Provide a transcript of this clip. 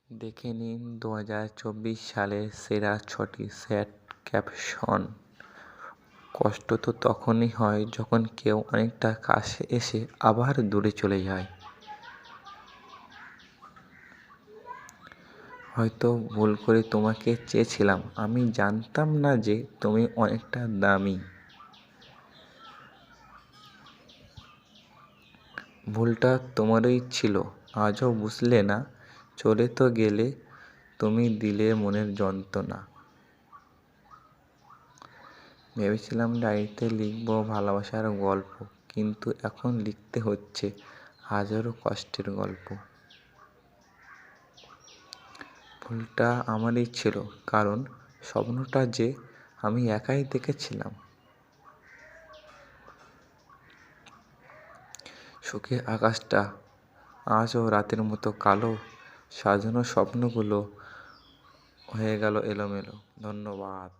দেখে নিন 2024 সালের সেরা 6টি স্যাড ক্যাপশন। কষ্ট তো তখনই হয় যখন কেউ অনেকটা কাছে এসে আবার দূরে চলে যায়। হয়তো ভুল করে তোমাকে চেয়েছিলাম, আমি জানতাম না যে তুমি অনেকটা দামি। ভুলটা তোমারই ছিল, আজও বুঝলে না, চলে তো গেলে, তুমি দিলে মনের যন্ত্রণা। ভেবেছিলাম ডায়েরিতে লিখব ভালোবাসার গল্প, কিন্তু এখন লিখতে হচ্ছে হাজারো কষ্টের গল্প। ভুলটা আমারই ছিল, কারণ স্বপ্নটা যে আমি একাই দেখেছিলাম। সুখে আকাশটা আজও রাতের মতো কালো, সাজানো স্বপ্নগুলো হয়ে গেল এলোমেলো। ধন্যবাদ।